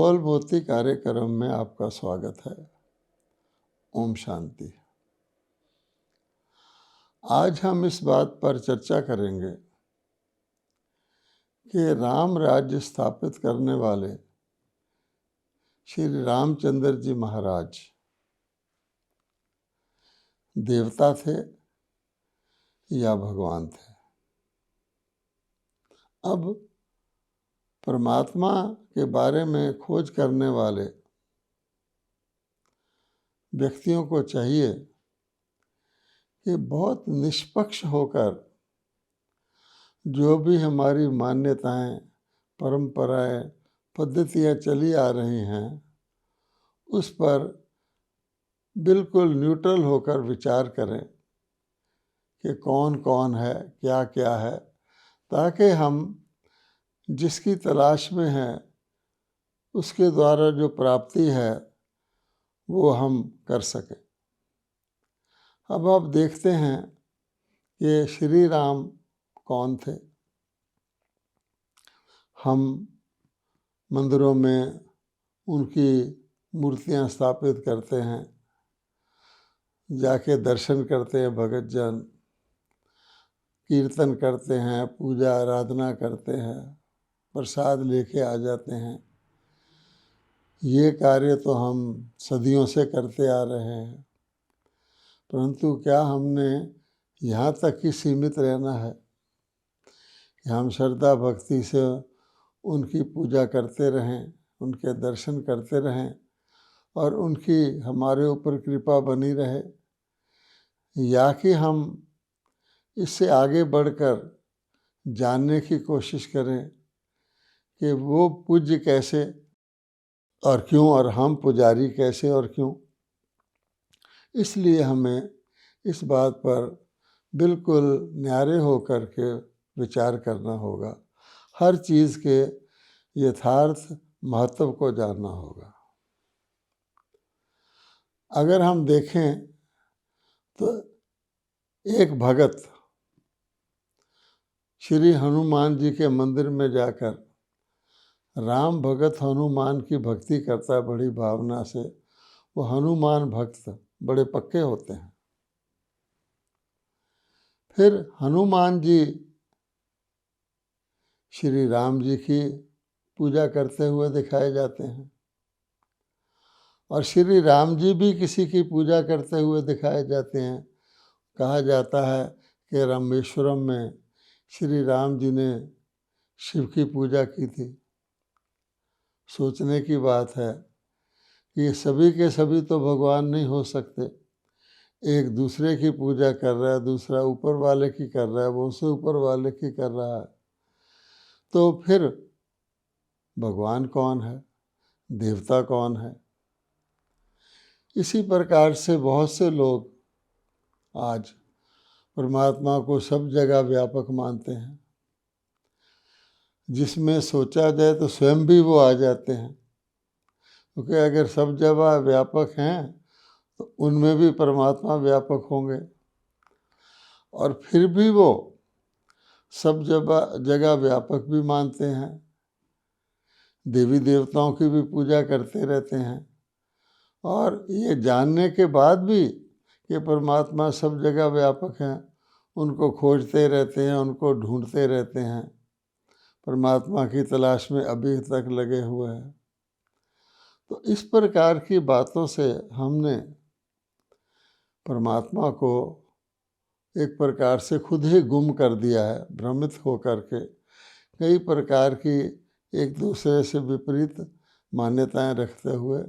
बोल मोती कार्यक्रम में आपका स्वागत है। ओम शांति। आज हम इस बात पर चर्चा करेंगे कि राम राज्य स्थापित करने वाले श्री रामचंद्र जी महाराज देवता थे या भगवान थे। अब परमात्मा के बारे में खोज करने वाले व्यक्तियों को चाहिए कि बहुत निष्पक्ष होकर जो भी हमारी मान्यताएं, परंपराएं, पद्धतियां चली आ रही हैं उस पर बिल्कुल न्यूट्रल होकर विचार करें कि कौन कौन है, क्या क्या है, ताकि हम जिसकी तलाश में हैं उसके द्वारा जो प्राप्ति है वो हम कर सकें। अब आप देखते हैं कि श्री राम कौन थे। हम मंदिरों में उनकी मूर्तियां स्थापित करते हैं, जाके दर्शन करते हैं, भगत जन कीर्तन करते हैं, पूजा आराधना करते हैं, प्रसाद लेके आ जाते हैं। ये कार्य तो हम सदियों से करते आ रहे हैं, परंतु क्या हमने यहाँ तक ही सीमित रहना है कि हम श्रद्धा भक्ति से उनकी पूजा करते रहें, उनके दर्शन करते रहें और उनकी हमारे ऊपर कृपा बनी रहे, या कि हम इससे आगे बढ़कर जानने की कोशिश करें कि वो पूज्य कैसे और क्यों और हम पुजारी कैसे और क्यों। इसलिए हमें इस बात पर बिल्कुल न्यारे होकर के विचार करना होगा। हर चीज़ के यथार्थ महत्व को जानना होगा। अगर हम देखें तो एक भगत श्री हनुमान जी के मंदिर में जाकर राम भगत हनुमान की भक्ति करता है बड़ी भावना से। वो हनुमान भक्त बड़े पक्के होते हैं। फिर हनुमान जी श्री राम जी की पूजा करते हुए दिखाए जाते हैं और श्री राम जी भी किसी की पूजा करते हुए दिखाए जाते हैं। कहा जाता है कि रामेश्वरम में श्री राम जी ने शिव की पूजा की थी। सोचने की बात है कि सभी के सभी तो भगवान नहीं हो सकते। एक दूसरे की पूजा कर रहा है, दूसरा ऊपर वाले की कर रहा है, वो उससे ऊपर वाले की कर रहा है, तो फिर भगवान कौन है, देवता कौन है। इसी प्रकार से बहुत से लोग आज परमात्मा को सब जगह व्यापक मानते हैं। जिसमें सोचा जाए तो स्वयं भी वो आ जाते हैं, क्योंकि अगर सब जगह व्यापक हैं तो उनमें भी परमात्मा व्यापक होंगे। और फिर भी वो सब जगह व्यापक भी मानते हैं, देवी देवताओं की भी पूजा करते रहते हैं और ये जानने के बाद भी कि परमात्मा सब जगह व्यापक हैं उनको खोजते रहते हैं, उनको ढूंढते रहते हैं, परमात्मा की तलाश में अभी तक लगे हुए हैं। तो इस प्रकार की बातों से हमने परमात्मा को एक प्रकार से खुद ही गुम कर दिया है, भ्रमित होकर के कई प्रकार की एक दूसरे से विपरीत मान्यताएं रखते हुए,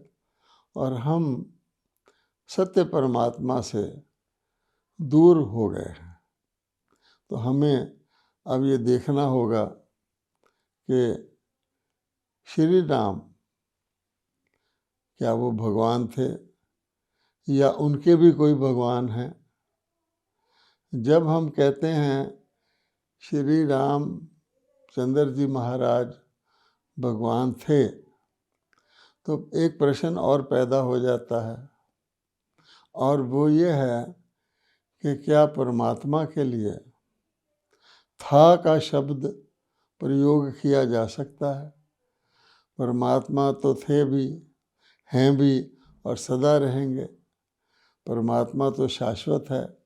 और हम सत्य परमात्मा से दूर हो गए हैं। तो हमें अब ये देखना होगा कि श्री राम क्या वो भगवान थे या उनके भी कोई भगवान हैं। जब हम कहते हैं श्री राम चंद्र जी महाराज भगवान थे तो एक प्रश्न और पैदा हो जाता है, और वो ये है कि क्या परमात्मा के लिए था का शब्द प्रयोग किया जा सकता है। परमात्मा तो थे भी, हैं भी और सदा रहेंगे। परमात्मा तो शाश्वत है,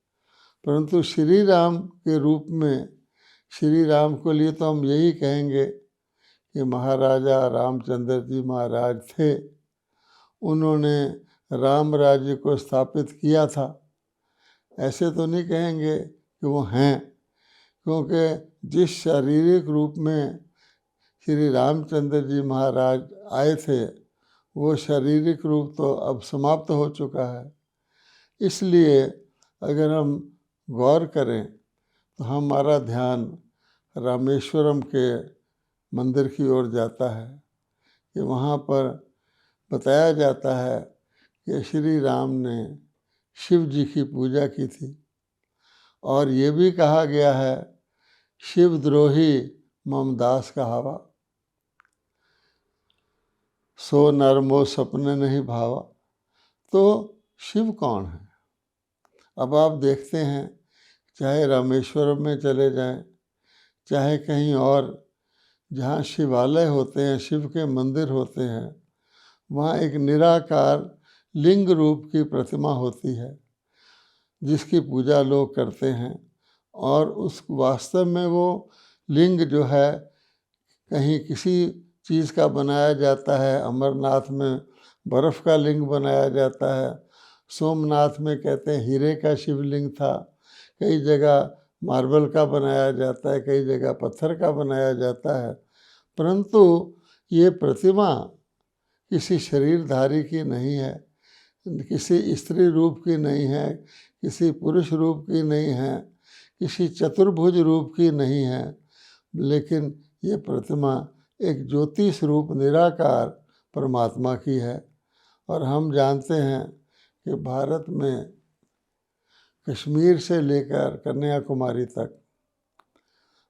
परंतु श्री राम के रूप में, श्री राम के लिए तो हम यही कहेंगे कि महाराजा रामचंद्र जी महाराज थे, उन्होंने राम राज्य को स्थापित किया था। ऐसे तो नहीं कहेंगे कि वो हैं, क्योंकि जिस शारीरिक रूप में श्री रामचंद्र जी महाराज आए थे, वो शारीरिक रूप तो अब समाप्त हो चुका है। इसलिए अगर हम गौर करें तो हमारा ध्यान रामेश्वरम के मंदिर की ओर जाता है कि वहाँ पर बताया जाता है कि श्री राम ने शिव जी की पूजा की थी, और ये भी कहा गया है, शिवद्रोही मम दास कहावा, सो नर मोह सपने नहीं भावा। तो शिव कौन है? अब आप देखते हैं, चाहे रामेश्वरम में चले जाएं, चाहे कहीं और जहाँ शिवालय होते हैं, शिव के मंदिर होते हैं, वहाँ एक निराकार लिंग रूप की प्रतिमा होती है जिसकी पूजा लोग करते हैं। और उस वास्तव में वो लिंग जो है कहीं किसी चीज़ का बनाया जाता है, अमरनाथ में बर्फ़ का लिंग बनाया जाता है, सोमनाथ में कहते हैं हीरे का शिवलिंग था, कई जगह मार्बल का बनाया जाता है, कई जगह पत्थर का बनाया जाता है। परंतु ये प्रतिमा किसी शरीरधारी की नहीं है, किसी स्त्री रूप की नहीं है, किसी पुरुष रूप की नहीं है, किसी चतुर्भुज रूप की नहीं है, लेकिन ये प्रतिमा एक ज्योति स्वरूप निराकार परमात्मा की है। और हम जानते हैं कि भारत में कश्मीर से लेकर कन्याकुमारी तक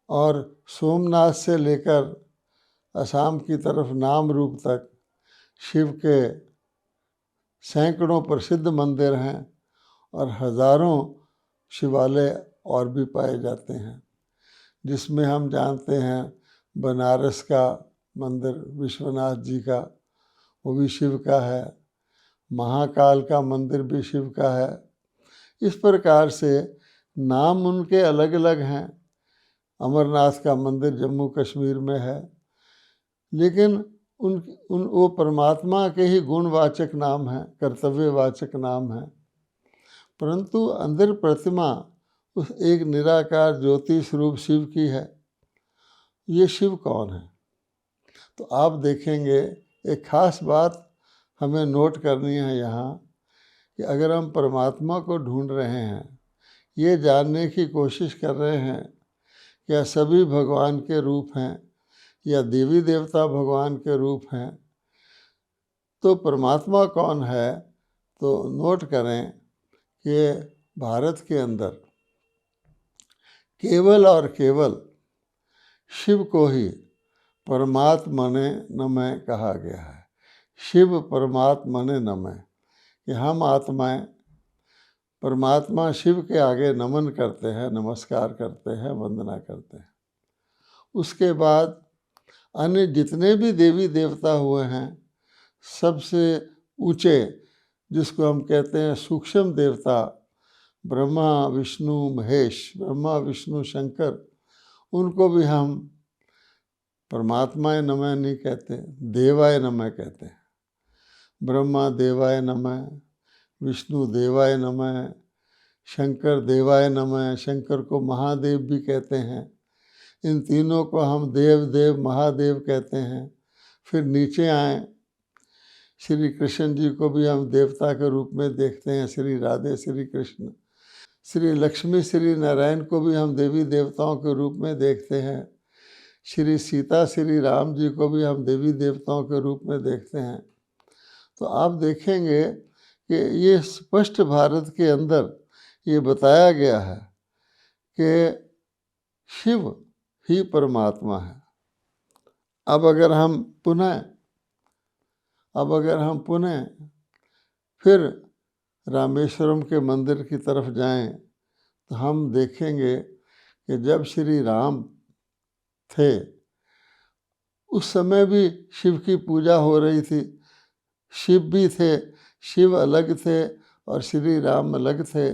और सोमनाथ से लेकर असम की तरफ नामरूप तक शिव के सैकड़ों प्रसिद्ध मंदिर हैं और हजारों शिवालय और भी पाए जाते हैं, जिसमें हम जानते हैं बनारस का मंदिर विश्वनाथ जी का, वो भी शिव का है, महाकाल का मंदिर भी शिव का है। इस प्रकार से नाम उनके अलग अलग हैं। अमरनाथ का मंदिर जम्मू कश्मीर में है, लेकिन उन वो परमात्मा के ही गुणवाचक नाम हैं, कर्तव्यवाचक नाम हैं, परंतु अंदर प्रतिमा उस एक निराकार ज्योति स्वरूप शिव की है। ये शिव कौन है? तो आप देखेंगे एक खास बात हमें नोट करनी है यहाँ, कि अगर हम परमात्मा को ढूंढ रहे हैं, ये जानने की कोशिश कर रहे हैं क्या सभी भगवान के रूप हैं या देवी देवता भगवान के रूप हैं, तो परमात्मा कौन है? तो नोट करें कि भारत के अंदर केवल और केवल शिव को ही परमात्मने नमः कहा गया है। शिव परमात्मने नमः, कि हम आत्माएं परमात्मा शिव के आगे नमन करते हैं, नमस्कार करते हैं, वंदना करते हैं। उसके बाद अन्य जितने भी देवी देवता हुए हैं, सबसे ऊंचे जिसको हम कहते हैं सूक्ष्म देवता, ब्रह्मा विष्णु महेश, ब्रह्मा विष्णु शंकर, उनको भी हम परमात्माय नमः नहीं कहते, देवाय नमः कहते हैं। ब्रह्मा देवाय नमः, विष्णु देवाय नमः, शंकर देवाय नमः, शंकर को महादेव भी कहते हैं। इन तीनों को हम देव देव महादेव कहते हैं। फिर नीचे आए, श्री कृष्ण जी को भी हम देवता के रूप में देखते हैं, श्री राधे श्री कृष्ण। श्री लक्ष्मी श्री नारायण को भी हम देवी देवताओं के रूप में देखते हैं। श्री सीता श्री राम जी को भी हम देवी देवताओं के रूप में देखते हैं। तो आप देखेंगे कि ये स्पष्ट भारत के अंदर ये बताया गया है कि शिव ही परमात्मा है। अब अगर हम पुनः फिर रामेश्वरम के मंदिर की तरफ जाएं, तो हम देखेंगे कि जब श्री राम थे, उस समय भी शिव की पूजा हो रही थी। शिव भी थे, शिव अलग थे और श्री राम अलग थे।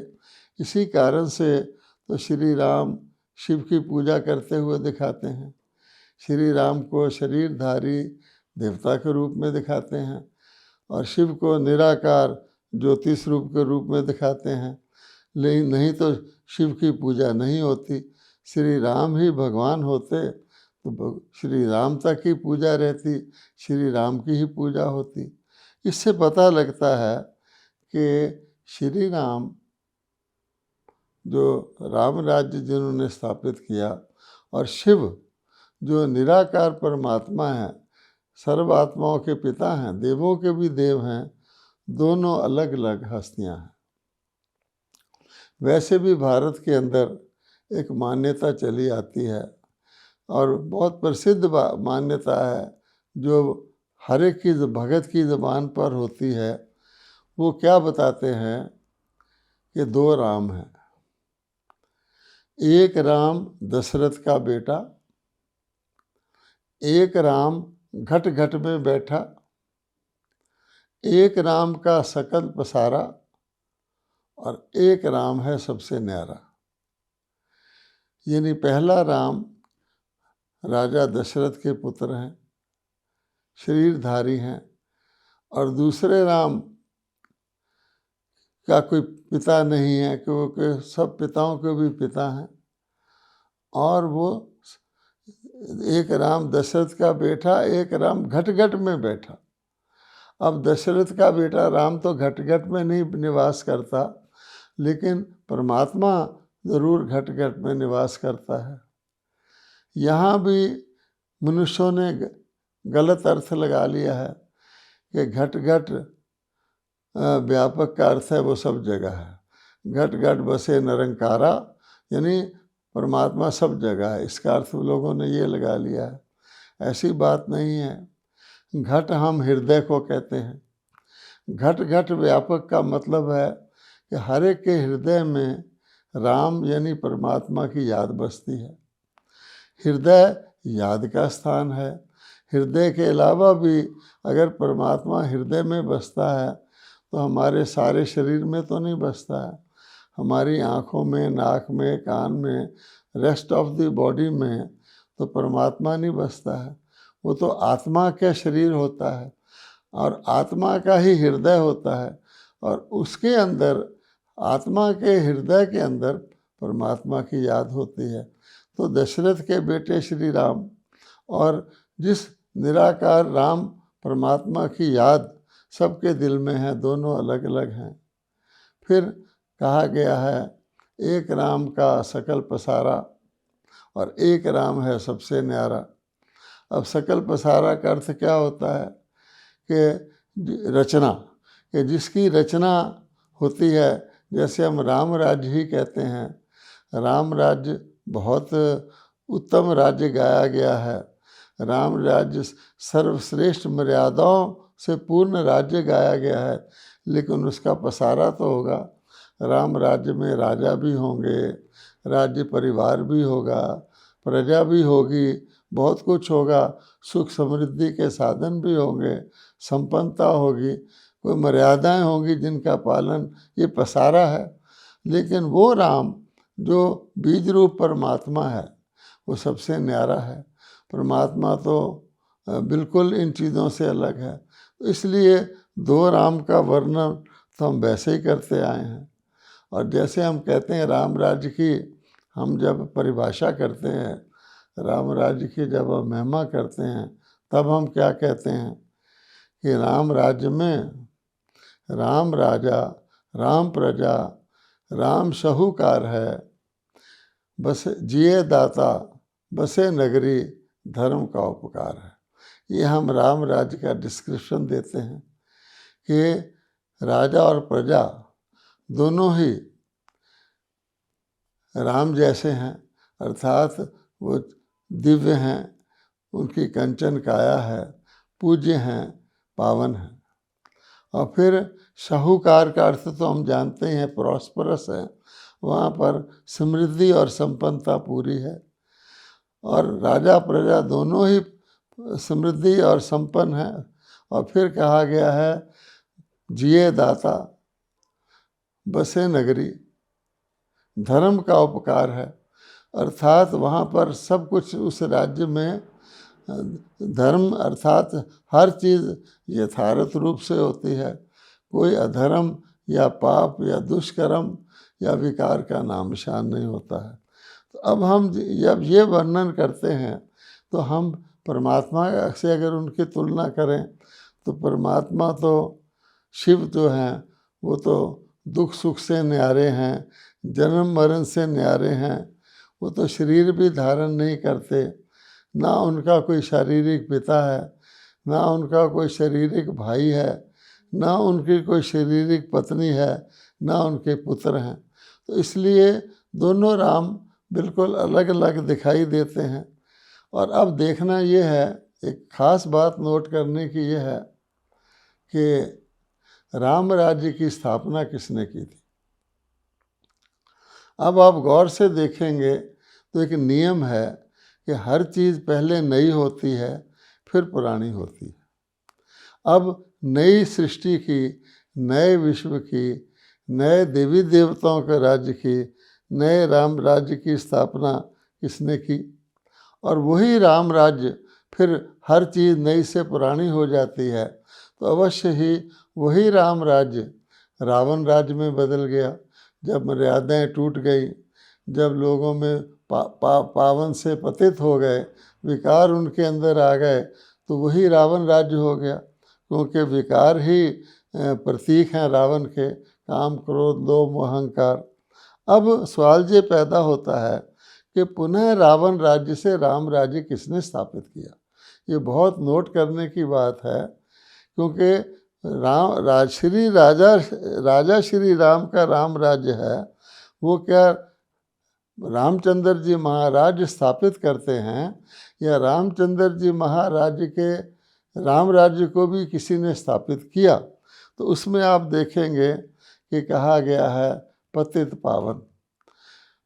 इसी कारण से तो श्री राम शिव की पूजा करते हुए दिखाते हैं। श्री राम को शरीरधारी देवता के रूप में दिखाते हैं और शिव को निराकार ज्योति स्वरूप के रूप में दिखाते हैं। लेकिन नहीं तो शिव की पूजा नहीं होती। श्री राम ही भगवान होते तो श्री राम तक की पूजा रहती, श्री राम की ही पूजा होती। इससे पता लगता है कि श्री राम जो राम राज्य जिन्होंने स्थापित किया और शिव जो निराकार परमात्मा है, सर्व आत्माओं के पिता हैं, देवों के भी देव हैं, दोनों अलग अलग हस्तियां हैं। वैसे भी भारत के अंदर एक मान्यता चली आती है और बहुत प्रसिद्ध मान्यता है जो हर एक की भगत की ज़बान पर होती है। वो क्या बताते हैं कि दो राम हैं। एक राम दशरथ का बेटा, एक राम घट घट में बैठा, एक राम का सकल पसारा और एक राम है सबसे न्यारा। यानी पहला राम राजा दशरथ के पुत्र हैं, शरीरधारी हैं, और दूसरे राम का कोई पिता नहीं है क्योंकि सब पिताओं के भी पिता हैं। और वो एक राम दशरथ का बेटा, एक राम घट घट में बैठा। अब दशरथ का बेटा राम तो घट घट में नहीं निवास करता, लेकिन परमात्मा ज़रूर घट घट में निवास करता है। यहाँ भी मनुष्यों ने गलत अर्थ लगा लिया है कि घट घट व्यापक का अर्थ है वो सब जगह है। घट घट बसे निरंकारा, यानी परमात्मा सब जगह है, इसका अर्थ लोगों ने ये लगा लिया है। ऐसी बात नहीं है। घट हम हृदय को कहते हैं। घट घट व्यापक का मतलब है कि हर एक के हृदय में राम यानी परमात्मा की याद बसती है। हृदय याद का स्थान है। हृदय के अलावा भी अगर परमात्मा हृदय में बसता है तो हमारे सारे शरीर में तो नहीं बसता है। हमारी आँखों में, नाक में, कान में, रेस्ट ऑफ द बॉडी में तो परमात्मा नहीं बसता है। वो तो आत्मा का शरीर होता है और आत्मा का ही हृदय होता है, और उसके अंदर आत्मा के हृदय के अंदर परमात्मा की याद होती है। तो दशरथ के बेटे श्री राम और जिस निराकार राम परमात्मा की याद सबके दिल में है, दोनों अलग अलग हैं। फिर कहा गया है एक राम का सकल पसारा और एक राम है सबसे न्यारा। अब सकल पसारा का अर्थ क्या होता है कि रचना, कि जिसकी रचना होती है। जैसे हम राम राज्य ही कहते हैं। राम राज्य बहुत उत्तम राज्य गाया गया है। राम राज्य सर्वश्रेष्ठ मर्यादाओं से पूर्ण राज्य गाया गया है, लेकिन उसका पसारा तो होगा। राम राज्य में राजा भी होंगे, राज्य परिवार भी होगा, प्रजा भी होगी, बहुत कुछ होगा, सुख समृद्धि के साधन भी होंगे, संपन्नता होगी, कोई मर्यादाएं होंगी जिनका पालन, ये पसारा है। लेकिन वो राम जो बीज रूप परमात्मा है वो सबसे न्यारा है। परमात्मा तो बिल्कुल इन चीज़ों से अलग है। इसलिए दो राम का वर्णन तो हम वैसे ही करते आए हैं। और जैसे हम कहते हैं राम राज्य की, हम जब परिभाषा करते हैं राम राज्य की, जब हम महिमा करते हैं, तब हम क्या कहते हैं कि राम राज्य में राम राजा, राम प्रजा, राम साहूकार है, बस जिए दाता, बसे नगरी, धर्म का उपकार है। ये हम राम राज्य का डिस्क्रिप्शन देते हैं कि राजा और प्रजा दोनों ही राम जैसे हैं, अर्थात वो दिव्य हैं, उनकी कंचन काया है, पूज्य हैं, पावन हैं। और फिर साहूकार का अर्थ तो हम जानते हैं, प्रॉस्परस है, वहाँ पर समृद्धि और संपन्नता पूरी है। और राजा प्रजा दोनों ही समृद्धि और संपन्न है। और फिर कहा गया है जिए दाता बसे नगरी, धर्म का उपकार है, अर्थात वहाँ पर सब कुछ उस राज्य में धर्म अर्थात हर चीज़ यथार्थ रूप से होती है, कोई अधर्म या पाप या दुष्कर्म या विकार का नाम निशान नहीं होता है। तो अब हम जब ये वर्णन करते हैं तो हम परमात्मा से अगर उनकी तुलना करें तो परमात्मा तो शिव जो हैं वो तो दुख सुख से न्यारे हैं, जन्म मरण से न्यारे हैं। वो तो शरीर भी धारण नहीं करते, ना उनका कोई शारीरिक पिता है, ना उनका कोई शारीरिक भाई है, ना उनकी कोई शारीरिक पत्नी है, ना उनके पुत्र हैं। तो इसलिए दोनों राम बिल्कुल अलग अलग दिखाई देते हैं। और अब देखना ये है, एक ख़ास बात नोट करने की ये है कि राम राज्य की स्थापना किसने की थी। अब आप गौर से देखेंगे तो एक नियम है कि हर चीज़ पहले नई होती है फिर पुरानी होती है। अब नई सृष्टि की, नए विश्व की, नए देवी देवताओं के राज्य की, नए राम राज्य की स्थापना किसने की। और वही राम राज्य फिर हर चीज़ नई से पुरानी हो जाती है तो अवश्य ही वही राम राज्य रावण राज्य में बदल गया। जब मर्यादाएं टूट गई, जब लोगों में पावन से पतित हो गए, विकार उनके अंदर आ गए, तो वही रावण राज्य हो गया। क्योंकि विकार ही प्रतीक हैं रावण के, काम क्रोध लोभ मोह अहंकार। अब सवाल ये पैदा होता है कि पुनः रावण राज्य से राम राज्य किसने स्थापित किया। ये बहुत नोट करने की बात है, क्योंकि राजा श्री राम का राम राज्य है, वो क्या रामचंद्र जी महाराज स्थापित करते हैं या रामचंद्र जी महाराज के राम राज्य को भी किसी ने स्थापित किया। तो उसमें आप देखेंगे कि कहा गया है पतित पावन।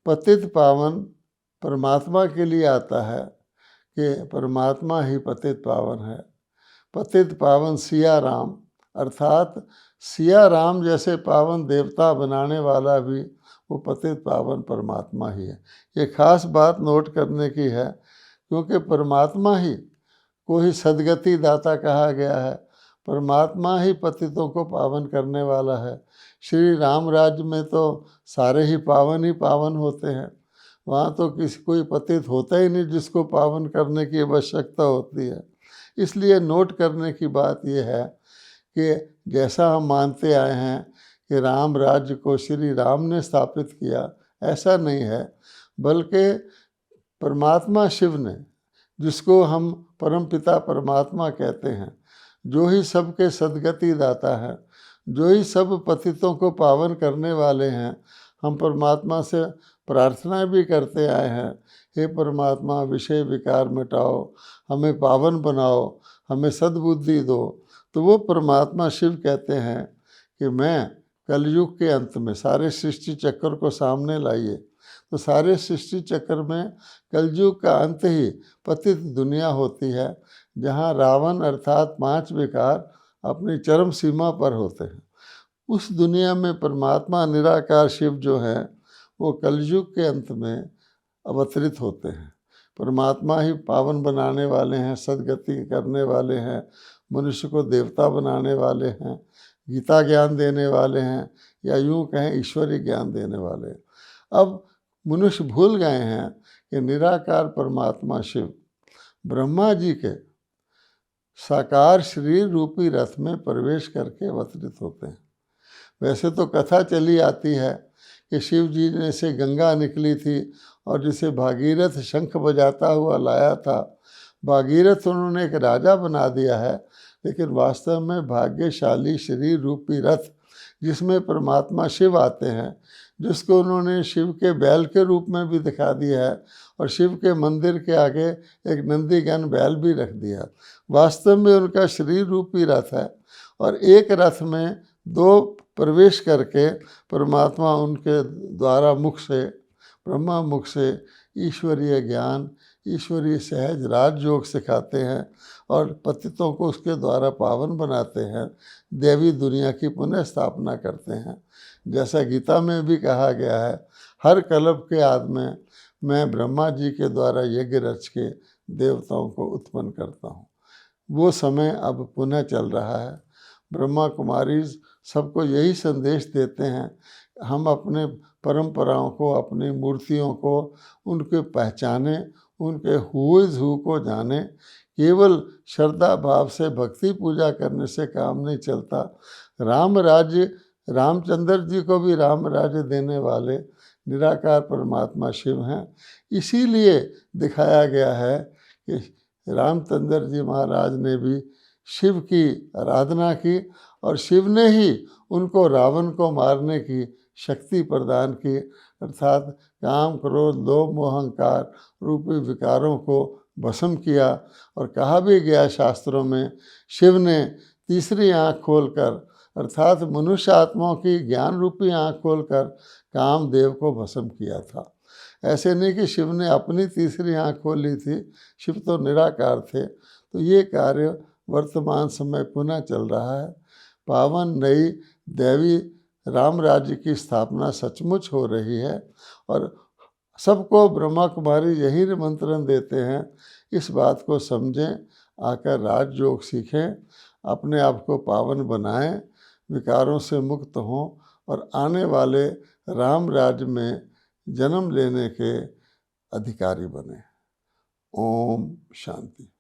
पतित पावन परमात्मा के लिए आता है कि परमात्मा ही पतित पावन है। पतित पावन सिया राम, अर्थात सिया राम जैसे पावन देवता बनाने वाला भी वो पतित पावन परमात्मा ही है। ये खास बात नोट करने की है, क्योंकि परमात्मा ही को ही सदगति दाता कहा गया है। परमात्मा ही पतितों को पावन करने वाला है। श्री राम राज्य में तो सारे ही पावन होते हैं। वहाँ तो कोई पतित होता ही नहीं जिसको पावन करने की आवश्यकता होती है। इसलिए नोट करने की बात यह है कि जैसा हम मानते आए हैं कि राम राज्य को श्री राम ने स्थापित किया, ऐसा नहीं है, बल्कि परमात्मा शिव ने, जिसको हम परमपिता परमात्मा कहते हैं, जो ही सबके सदगति दाता है, जो ही सब पतितों को पावन करने वाले हैं, हम परमात्मा से प्रार्थना भी करते आए हैं, हे परमात्मा विषय विकार मिटाओ, हमें पावन बनाओ, हमें सद्बुद्धि दो। तो वो परमात्मा शिव कहते हैं कि मैं कलयुग के अंत में, सारे सृष्टि चक्र को सामने लाइए, तो सारे सृष्टि चक्र में कलयुग का अंत ही पतित दुनिया होती है, जहाँ रावण अर्थात 5 विकार अपनी चरम सीमा पर होते हैं। उस दुनिया में परमात्मा निराकार शिव जो हैं वो कलयुग के अंत में अवतरित होते हैं। परमात्मा ही पावन बनाने वाले हैं, सद्गति करने वाले हैं, मनुष्य को देवता बनाने वाले हैं, गीता ज्ञान देने वाले हैं, या यूँ कहें ईश्वरीय ज्ञान देने वाले हैं। अब मनुष्य भूल गए हैं कि निराकार परमात्मा शिव ब्रह्मा जी के साकार शरीर रूपी रथ में प्रवेश करके अवतरित होते हैं। वैसे तो कथा चली आती है कि शिव जी ने से गंगा निकली थी और जिसे भागीरथ शंख बजाता हुआ लाया था। भागीरथ उन्होंने एक राजा बना दिया है, लेकिन वास्तव में भाग्यशाली शरीर रूपी रथ जिसमें परमात्मा शिव आते हैं, जिसको उन्होंने शिव के बैल के रूप में भी दिखा दिया है, और शिव के मंदिर के आगे एक नंदीगण बैल भी रख दिया। वास्तव में उनका शरीर रूपी रथ है, और एक रथ में 2 प्रवेश करके परमात्मा उनके द्वारा मुख से, ब्रह्मा मुख से ईश्वरीय ज्ञान, ईश्वरीय सहज राजयोग सिखाते हैं और पतितों को उसके द्वारा पावन बनाते हैं, देवी दुनिया की पुनः स्थापना करते हैं। जैसा गीता में भी कहा गया है, हर कल्प के आदि में मैं ब्रह्मा जी के द्वारा यज्ञ रच के देवताओं को उत्पन्न करता हूँ। वो समय अब पुनः चल रहा है। ब्रह्मा कुमारी सबको यही संदेश देते हैं, हम अपने परंपराओं को, अपनी मूर्तियों को, उनके पहचाने, उनके हू को जाने। केवल श्रद्धा भाव से भक्ति पूजा करने से काम नहीं चलता। राम राज्य, रामचंद्र जी को भी राम राज्य देने वाले निराकार परमात्मा शिव हैं। इसीलिए दिखाया गया है कि रामचंद्र जी महाराज ने भी शिव की आराधना की और शिव ने ही उनको रावण को मारने की शक्ति प्रदान की, अर्थात काम क्रोध लोभ मोह अहंकार रूपी विकारों को भस्म किया। और कहा भी गया शास्त्रों में, शिव ने तीसरी आँख खोलकर, अर्थात मनुष्य आत्माओं की ज्ञान रूपी आँख खोलकर कामदेव को भस्म किया था। ऐसे नहीं कि शिव ने अपनी तीसरी आँख खोली थी, शिव तो निराकार थे। तो ये कार्य वर्तमान समय पुनः चल रहा है। पावन नई दैवी राम राज्य की स्थापना सचमुच हो रही है और सबको ब्रह्मा कुमारी यही निमंत्रण देते हैं, इस बात को समझें, आकर राजयोग सीखें, अपने आप को पावन बनाएं, विकारों से मुक्त हों और आने वाले राम राज्य में जन्म लेने के अधिकारी बने। ओम शांति।